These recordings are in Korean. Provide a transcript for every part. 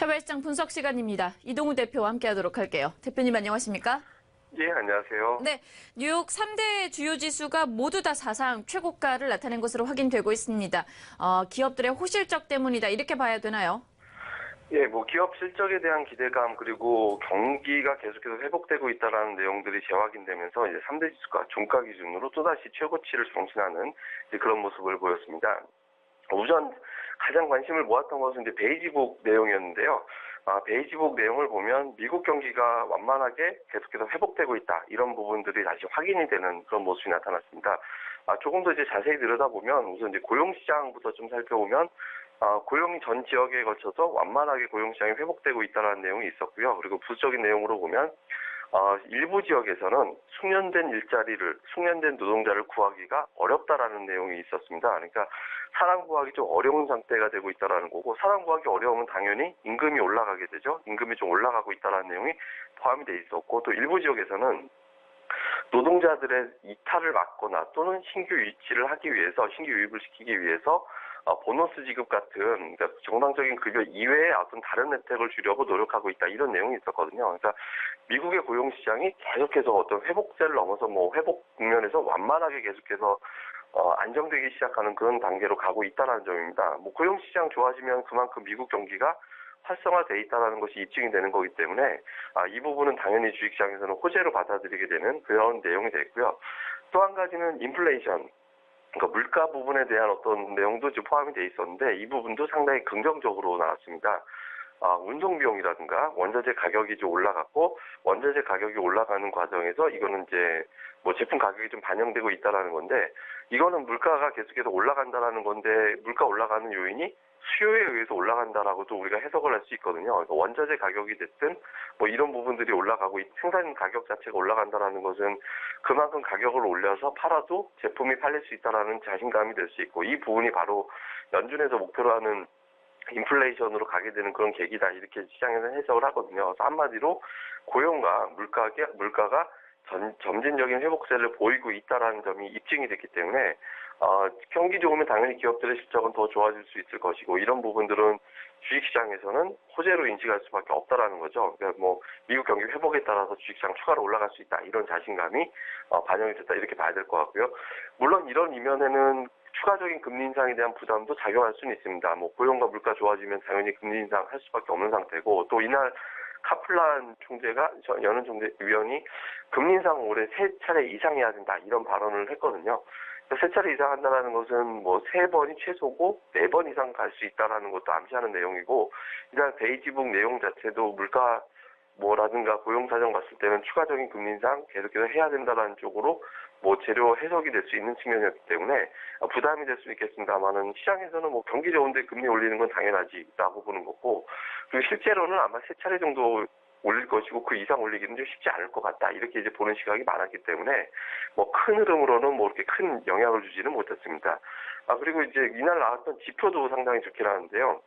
해외시장 분석 시간입니다. 이동우 대표와 함께하도록 할게요. 대표님 안녕하십니까? 예, 안녕하세요. 네, 뉴욕 3대 주요 지수가 모두 다 사상 최고가를 나타낸 것으로 확인되고 있습니다. 기업들의 호실적 때문이다 이렇게 봐야 되나요? 예, 기업 실적에 대한 기대감 그리고 경기가 계속해서 회복되고 있다라는 내용들이 재확인되면서 이제 3대 지수가 종가 기준으로 또다시 최고치를 경신하는 그런 모습을 보였습니다. 우선 가장 관심을 모았던 것은 이제 베이지북 내용이었는데요. 베이지북 내용을 보면 미국 경기가 완만하게 계속해서 회복되고 있다. 이런 부분들이 다시 확인이 되는 그런 모습이 나타났습니다. 조금 더 이제 자세히 들여다보면 우선 이제 고용시장부터 좀 살펴보면 고용이 전 지역에 걸쳐서 완만하게 고용시장이 회복되고 있다는 내용이 있었고요. 그리고 부수적인 내용으로 보면 일부 지역에서는 숙련된 노동자를 구하기가 어렵다라는 내용이 있었습니다. 그러니까 사람 구하기 좀 어려운 상태가 되고 있다라는 거고, 사람 구하기 어려우면 당연히 임금이 올라가게 되죠. 임금이 좀 올라가고 있다라는 내용이 포함이 돼 있었고, 또 일부 지역에서는 노동자들의 이탈을 막거나 또는 신규 유입을 시키기 위해서 보너스 지급 같은, 그러니까 정상적인 급여 이외의 어떤 다른 혜택을 주려고 노력하고 있다, 이런 내용이 있었거든요. 그러니까 미국의 고용시장이 계속해서 어떤 회복세를 넘어서 회복 국면에서 완만하게 계속해서 안정되기 시작하는 그런 단계로 가고 있다는 점입니다. 고용시장 좋아지면 그만큼 미국 경기가 활성화돼 있다는 것이 입증이 되는 거기 때문에 이 부분은 당연히 주식시장에서는 호재로 받아들이게 되는 그런 내용이 됐고요. 또 한 가지는 인플레이션, 그러니까 물가 부분에 대한 어떤 내용도 포함이 돼 있었는데 이 부분도 상당히 긍정적으로 나왔습니다. 운송 비용이라든가 원자재 가격이 좀 올라갔고, 원자재 가격이 올라가는 과정에서 이거는 이제 제품 가격이 좀 반영되고 있다라는 건데, 이거는 물가가 계속해서 올라간다라는 건데, 물가 올라가는 요인이 수요에 의해서 올라간다라고도 우리가 해석을 할 수 있거든요. 그러니까 원자재 가격이 됐든 이런 부분들이 올라가고 생산 가격 자체가 올라간다라는 것은 그만큼 가격을 올려서 팔아도 제품이 팔릴 수 있다라는 자신감이 될 수 있고, 이 부분이 바로 연준에서 목표로 하는 인플레이션으로 가게 되는 그런 계기다, 이렇게 시장에서는 해석을 하거든요. 그래서 한마디로 고용과 물가가 점진적인 회복세를 보이고 있다는 점이 입증이 됐기 때문에 경기 좋으면 당연히 기업들의 실적은 더 좋아질 수 있을 것이고, 이런 부분들은 주식시장에서는 호재로 인식할 수밖에 없다라는 거죠. 그러니까 미국 경기 회복에 따라서 주식시장 추가로 올라갈 수 있다, 이런 자신감이 반영이 됐다, 이렇게 봐야 될 것 같고요. 물론 이런 이면에는 추가적인 금리 인상에 대한 부담도 작용할 수는 있습니다. 고용과 물가 좋아지면 당연히 금리 인상 할 수밖에 없는 상태고, 또 이날 카플란 연은 총재위원이 금리 인상 올해 3차례 이상 해야 된다, 이런 발언을 했거든요. 3차례 이상 한다는 것은 3번이 최소고 4번 이상 갈 수 있다는 것도 암시하는 내용이고, 이날 베이지북 내용 자체도 물가 라든가 고용 사정 봤을 때는 추가적인 금리 인상 계속해서 해야 된다는 쪽으로 재료 해석이 될 수 있는 측면이었기 때문에 부담이 될 수 있겠습니다만은, 시장에서는 경기 좋은데 금리 올리는 건 당연하지라고 보는 거고, 그리고 실제로는 아마 3차례 정도 올릴 것이고 그 이상 올리기는 좀 쉽지 않을 것 같다, 이렇게 이제 보는 시각이 많았기 때문에 큰 흐름으로는 이렇게 큰 영향을 주지는 못했습니다. 그리고 이제 이날 나왔던 지표도 상당히 좋긴 하는데요.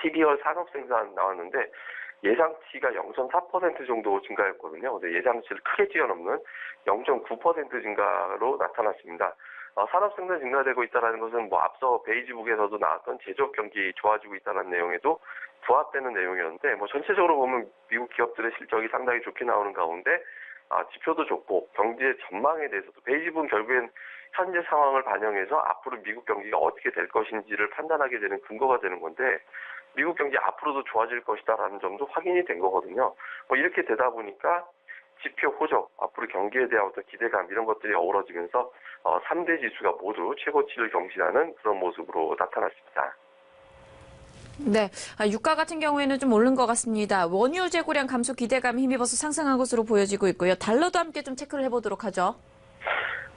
12월 산업 생산 나왔는데 예상치가 0.4% 정도 증가했거든요. 근데 예상치를 크게 뛰어넘는 0.9% 증가로 나타났습니다. 산업 생산 증가되고 있다는 것은 앞서 베이지북에서도 나왔던 제조업 경기 좋아지고 있다는 내용에도 부합되는 내용이었는데, 전체적으로 보면 미국 기업들의 실적이 상당히 좋게 나오는 가운데 지표도 좋고 경제 전망에 대해서도 베이지북은 결국엔 현재 상황을 반영해서 앞으로 미국 경기가 어떻게 될 것인지를 판단하게 되는 근거가 되는 건데, 미국 경기 앞으로도 좋아질 것이다라는 점도 확인이 된 거거든요. 이렇게 되다 보니까 지표 호적, 앞으로 경기에 대한 어떤 기대감, 이런 것들이 어우러지면서 3대 지수가 모두 최고치를 경신하는 그런 모습으로 나타났습니다. 네, 유가 같은 경우에는 좀 오른 것 같습니다. 원유 재고량 감소 기대감이 힘입어서 상승한 것으로 보여지고 있고요. 달러도 함께 좀 체크를 해보도록 하죠.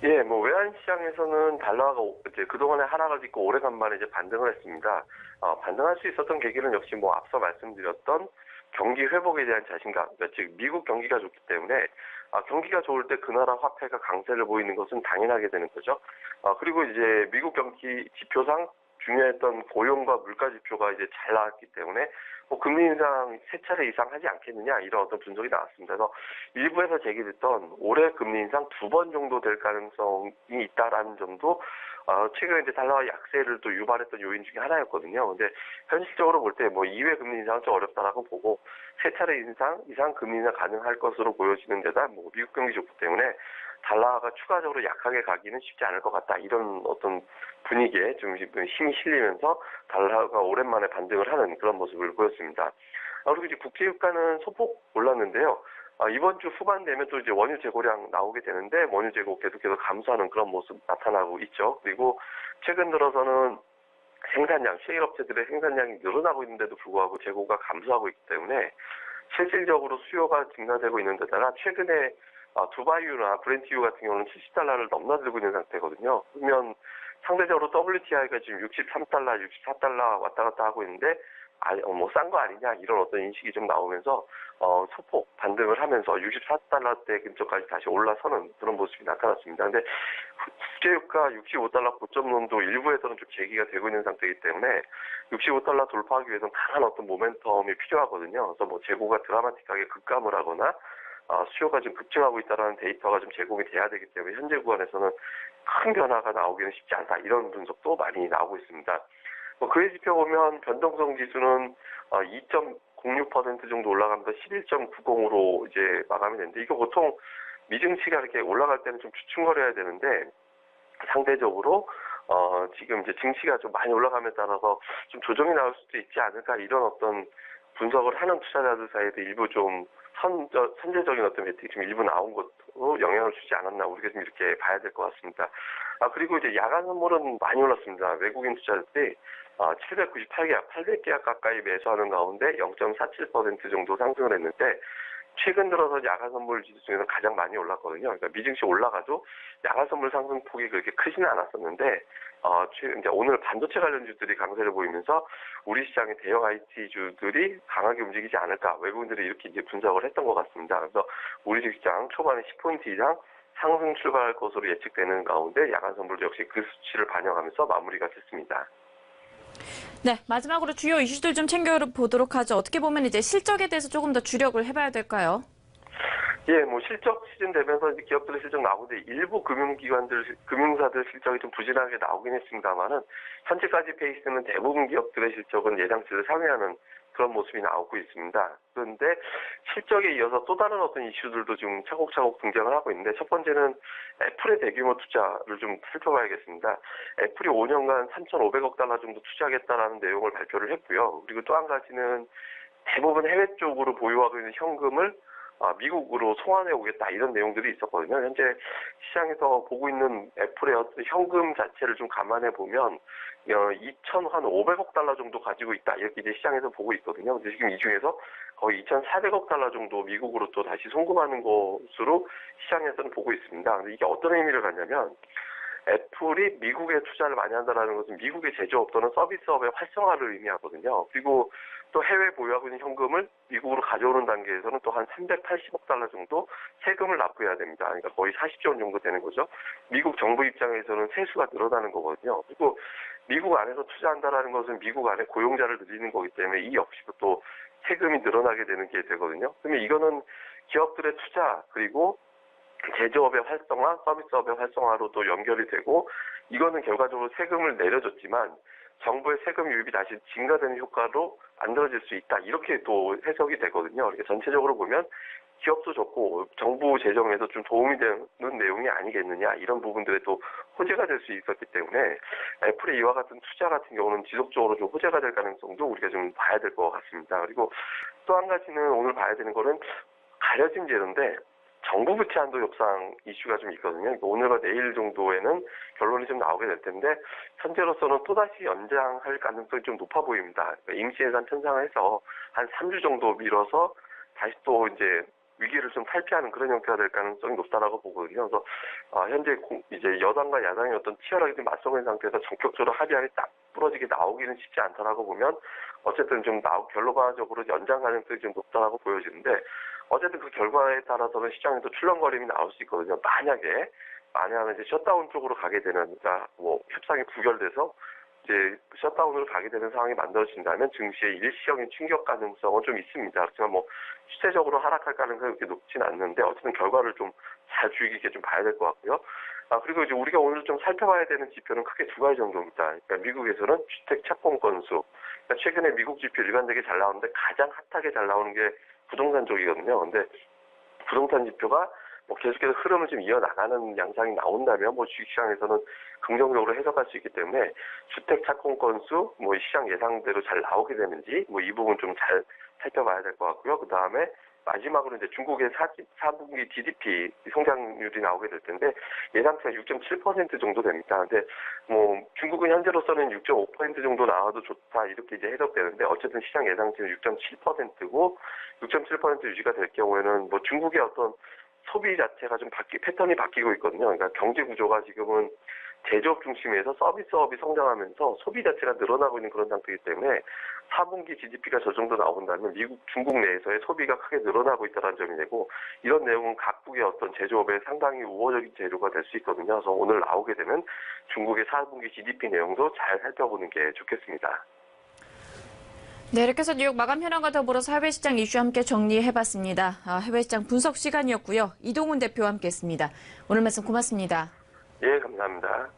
예, 외환 시장에서는 달러가 이제 그동안에 하락을 딛고 오래간만에 이제 반등을 했습니다. 반등할 수 있었던 계기는 역시 앞서 말씀드렸던 경기 회복에 대한 자신감, 그러니까 즉 미국 경기가 좋기 때문에 경기가 좋을 때 그 나라 화폐가 강세를 보이는 것은 당연하게 되는 거죠. 그리고 이제 미국 경기 지표상 중요했던 고용과 물가 지표가 이제 잘 나왔기 때문에 금리 인상 3차례 이상 하지 않겠느냐, 이런 어떤 분석이 나왔습니다. 그래서 일부에서 제기됐던 올해 금리 인상 2번 정도 될 가능성이 있다라는 점도 최근에 이제 달러화 약세를 또 유발했던 요인 중에 하나였거든요. 근데 현실적으로 볼 때 뭐 2회 금리 인상은 좀 어렵다라고 보고 세 차례 이상 금리 인상 가능할 것으로 보여지는 데다 뭐 미국 경기 좋기 때문에 달러화가 추가적으로 약하게 가기는 쉽지 않을 것 같다. 이런 어떤 분위기에 좀 힘이 실리면서 달러가 오랜만에 반등을 하는 그런 모습을 보였습니다. 그리고 이제 국제유가는 소폭 올랐는데요. 이번 주 후반 되면 또 이제 원유 재고량 나오게 되는데 원유 재고 계속해서 감소하는 그런 모습 나타나고 있죠. 그리고 최근 들어서는 생산량, 셰일업체들의 생산량이 늘어나고 있는데도 불구하고 재고가 감소하고 있기 때문에 실질적으로 수요가 증가되고 있는 데다가 최근에 두바이유나 브렌트유 같은 경우는 70달러를 넘나들고 있는 상태거든요. 그러면 상대적으로 WTI가 지금 63달러, 64달러 왔다 갔다 하고 있는데 뭐 싼 거 아니냐 이런 어떤 인식이 좀 나오면서 소폭 반등을 하면서 64달러대 근처까지 다시 올라서는 그런 모습이 나타났습니다. 근데 국제유가 65달러 고점론도 일부에서는 좀 제기가 되고 있는 상태이기 때문에 65달러 돌파하기 위해서는 강한 어떤 모멘텀이 필요하거든요. 그래서 뭐 재고가 드라마틱하게 급감을 하거나 수요가 좀 급증하고 있다는 데이터가 좀 제공이 돼야 되기 때문에 현재 구간에서는 큰 변화가 나오기는 쉽지 않다. 이런 분석도 많이 나오고 있습니다. 그의 지표 보면 변동성 지수는 2.06% 정도 올라가면서 11.90으로 이제 마감이 됐는데 이거 보통 미증시가 이렇게 올라갈 때는 좀 주춤거려야 되는데 상대적으로 지금 이제 증시가 좀 많이 올라감에 따라서 좀 조정이 나올 수도 있지 않을까 이런 어떤 분석을 하는 투자자들 사이에도 일부 좀 선제적인 어떤 혜택이 좀 일부 나온 것으로 영향을 주지 않았나 우리가 좀 이렇게 봐야 될 것 같습니다. 그리고 이제 야간 선물은 많이 올랐습니다. 외국인 투자자들이 798계약, 800계약 가까이 매수하는 가운데 0.47% 정도 상승을 했는데 최근 들어서 야간 선물 지수 중에서 가장 많이 올랐거든요. 그러니까 미증시 올라가도 야간 선물 상승폭이 그렇게 크지는 않았었는데 이제 오늘 반도체 관련주들이 강세를 보이면서 우리 시장의 대형 IT주들이 강하게 움직이지 않을까 외국인들이 이렇게 이제 분석을 했던 것 같습니다. 그래서 우리 주식시장 초반에 10포인트 이상 상승 출발할 것으로 예측되는 가운데 야간 선물도 역시 그 수치를 반영하면서 마무리가 됐습니다. 네, 마지막으로 주요 이슈들 좀 챙겨보도록 하죠. 어떻게 보면 이제 실적에 대해서 조금 더 주력을 해봐야 될까요? 예, 뭐 실적 시즌 되면서 이제 기업들의 실적 나오는데 일부 금융사들 실적이 좀 부진하게 나오긴 했습니다만은 현재까지 페이스는 대부분 기업들의 실적은 예상치를 상회하는 그런 모습이 나오고 있습니다. 그런데 실적에 이어서 또 다른 어떤 이슈들도 지금 차곡차곡 등장을 하고 있는데 첫 번째는 애플의 대규모 투자를 좀 살펴봐야겠습니다. 애플이 5년간 3,500억 달러 정도 투자하겠다라는 내용을 발표를 했고요. 그리고 또 한 가지는 대부분 해외 쪽으로 보유하고 있는 현금을 미국으로 송환해 오겠다 이런 내용들이 있었거든요. 현재 시장에서 보고 있는 애플의 어떤 현금 자체를 좀 감안해 보면 2,500억 달러 정도 가지고 있다 이렇게 이제 시장에서 보고 있거든요. 근데 지금 이 중에서 거의 2,400억 달러 정도 미국으로 또 다시 송금하는 것으로 시장에서는 보고 있습니다. 근데 이게 어떤 의미를 갖냐면 애플이 미국에 투자를 많이 한다는 것은 미국의 제조업 또는 서비스업의 활성화를 의미하거든요. 그리고 또 해외 보유하고 있는 현금을 미국으로 가져오는 단계에서는 또 한 380억 달러 정도 세금을 납부해야 됩니다. 그러니까 거의 40조 원 정도 되는 거죠. 미국 정부 입장에서는 세수가 늘어나는 거거든요. 그리고 미국 안에서 투자한다라는 것은 미국 안에 고용자를 늘리는 거기 때문에 이 역시도 또 세금이 늘어나게 되는 게 되거든요. 그러면 이거는 기업들의 투자 그리고 제조업의 활성화, 서비스업의 활성화로 또 연결이 되고 이거는 결과적으로 세금을 내려줬지만 정부의 세금 유입이 다시 증가되는 효과로 만들어질 수 있다. 이렇게 또 해석이 되거든요. 이렇게 전체적으로 보면 기업도 좋고 정부 재정에도 좀 도움이 되는 내용이 아니겠느냐 이런 부분들에 또 호재가 될 수 있었기 때문에 애플의 이와 같은 투자 같은 경우는 지속적으로 좀 호재가 될 가능성도 우리가 좀 봐야 될 것 같습니다. 그리고 또 한 가지는 오늘 봐야 되는 거는 가려진 제도인데 정부 부채 한도 협상 이슈가 좀 있거든요. 그러니까 오늘과 내일 정도에는 결론이 좀 나오게 될 텐데 현재로서는 또다시 연장할 가능성이 좀 높아 보입니다. 그러니까 임시예산 편성해서 한 3주 정도 미뤄서 다시 또 이제 위기를 좀 탈피하는 그런 형태가 될 가능성이 높다라고 보거든요. 그래서 현재 이제 여당과 야당이 어떤 치열하게 좀 맞서는 상태에서 전격적으로 합의안이 딱 부러지게 나오기는 쉽지 않다라고 보면 어쨌든 좀 결과적으로 연장 가능성이 좀 높다라고 보여지는데 어쨌든 그 결과에 따라서는 시장에도 출렁거림이 나올 수 있거든요. 만약에 이제 셧다운 쪽으로 가게 되는, 그러니까 뭐 협상이 부결돼서 이제 셧다운으로 가게 되는 상황이 만들어진다면 증시의 일시적인 충격 가능성은 좀 있습니다. 그렇지만 뭐 추세적으로 하락할 가능성이 그렇게 높지는 않는데 어쨌든 결과를 좀 잘 주의 깊게 좀 봐야 될 것 같고요. 그리고 이제 우리가 오늘 좀 살펴봐야 되는 지표는 크게 두 가지 정도입니다. 그러니까 미국에서는 주택 착공 건수. 그러니까 최근에 미국 지표 일관되게 잘 나오는데 가장 핫하게 잘 나오는 게 부동산 쪽이거든요. 근데 부동산 지표가 뭐 계속해서 흐름을 좀 이어나가는 양상이 나온다면 뭐 주식시장에서는 긍정적으로 해석할 수 있기 때문에 주택 착공 건수 뭐 시장 예상대로 잘 나오게 되는지 뭐 이 부분 좀 잘 살펴봐야 될 것 같고요. 그 다음에 마지막으로 이제 중국의 4분기 GDP 성장률이 나오게 될 텐데 예상치가 6.7% 정도 됩니다. 근데 뭐 중국은 현재로서는 6.5% 정도 나와도 좋다 이렇게 이제 해석되는데 어쨌든 시장 예상치는 6.7%고 6.7% 유지가 될 경우에는 뭐 중국의 어떤 소비 자체가 좀 패턴이 바뀌고 있거든요. 그러니까 경제 구조가 지금은 제조업 중심에서 서비스업이 성장하면서 소비 자체가 늘어나고 있는 그런 상태이기 때문에 4분기 GDP가 저 정도 나온다면 중국 내에서의 소비가 크게 늘어나고 있다는 점이 되고 이런 내용은 각국의 어떤 제조업에 상당히 우호적인 재료가 될 수 있거든요. 그래서 오늘 나오게 되면 중국의 4분기 GDP 내용도 잘 살펴보는 게 좋겠습니다. 네, 이렇게 해서 뉴욕 마감 현황과 더불어서 해외시장 이슈 함께 정리해봤습니다. 해외시장 분석 시간이었고요. 이동훈 대표와 함께했습니다. 오늘 말씀 고맙습니다. 예, 감사합니다.